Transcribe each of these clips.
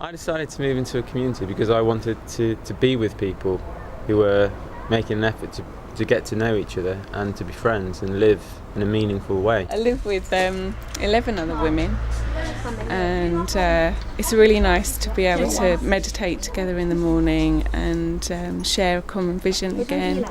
I decided to move into a community because I wanted to be with people who were making an effort to get to know each other and to be friends and live in a meaningful way. I live with 11 other women, and it's really nice to be able to meditate together in the morning and share a common vision again,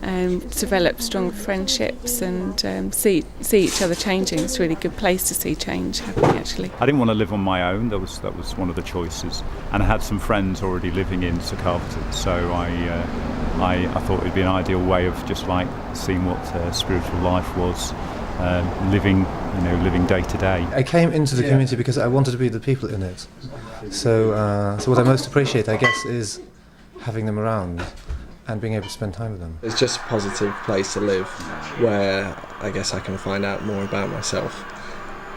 and develop stronger friendships and see each other changing. It's a really good place to see change happening, actually. I didn't want to live on my own. That was one of the choices, and I had some friends already living in Carverton, so I thought it'd be an ideal way of just like seeing what spiritual life was, living day to day. I came into the community because I wanted to be the people in it. So what I most appreciate, I guess, is having them around and being able to spend time with them. It's just a positive place to live, where I guess I can find out more about myself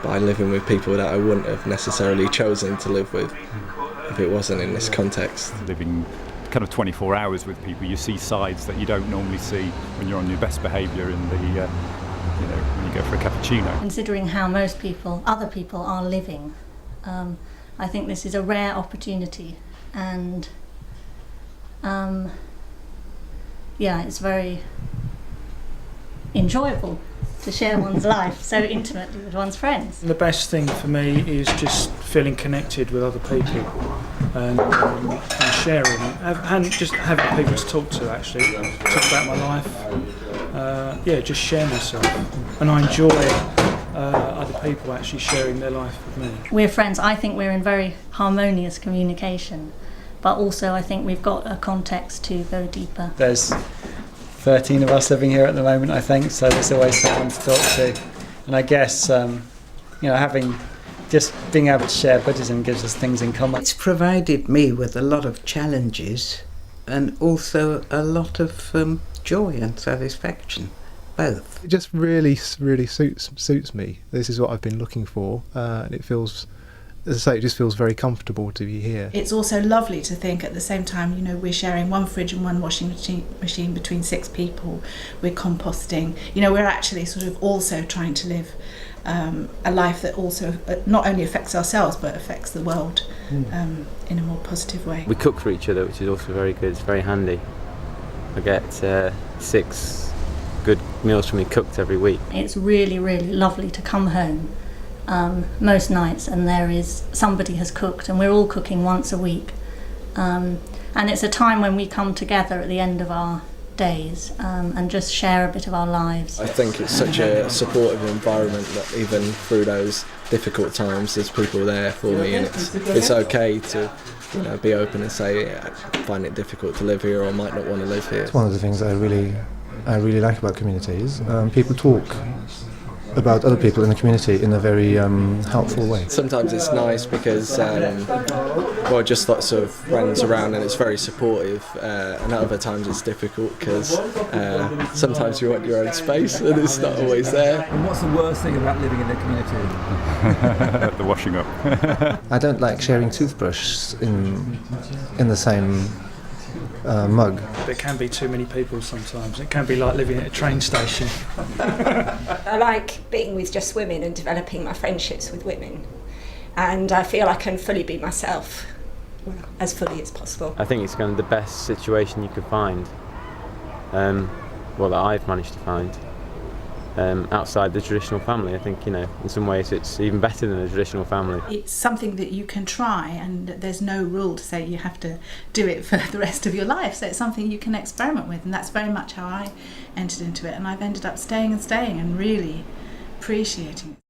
by living with people that I wouldn't have necessarily chosen to live with if it wasn't in this context. Living kind of 24 hours with people, you see sides that you don't normally see when you're on your best behaviour in the when you go for a cappuccino. Considering how most other people are living, I think this is a rare opportunity, and it's very enjoyable to share one's life so intimately with one's friends. The best thing for me is just feeling connected with other people and sharing and just having people to talk to, actually talk about my life, just share myself, and I enjoy other people actually sharing their life with me. We're friends. I think we're in very harmonious communication, but also I think we've got a context to go deeper. There's 13 of us living here at the moment, I think, so there's always someone to talk to. And I guess, having just being able to share Buddhism gives us things in common. It's provided me with a lot of challenges and also a lot of joy and satisfaction, both. It just really suits me. This is what I've been looking for, and it feels, as I say, it just feels very comfortable to be here. It's also lovely to think at the same time, we're sharing one fridge and one washing machine between 6 people. We're composting. We're actually sort of also trying to live a life that also not only affects ourselves but affects the world in a more positive way. We cook for each other, which is also very good. It's very handy. I get 6 good meals for me cooked every week. It's really, really lovely to come home most nights and somebody has cooked, and we're all cooking once a week, and it's a time when we come together at the end of our days and just share a bit of our lives. I think it's such a supportive environment that even through those difficult times there's people there for me, and it's okay to be open and say I find it difficult to live here or might not want to live here. It's one of the things that I really like about communities. People talk about other people in the community in a very helpful way. Sometimes it's nice because just lots of friends around and it's very supportive, and other times it's difficult because sometimes you want your own space and it's not always there. And what's the worst thing about living in a community? The washing up. I don't like sharing toothbrushes in the same mug. There can be too many people sometimes. It can be like living at a train station. I like being with just women and developing my friendships with women, and I feel I can fully be myself, as fully as possible. I think it's kind of the best situation you could find, that I've managed to find, outside the traditional family. I think, in some ways it's even better than a traditional family. It's something that you can try, and there's no rule to say you have to do it for the rest of your life, so it's something you can experiment with, and that's very much how I entered into it, and I've ended up staying and really appreciating it.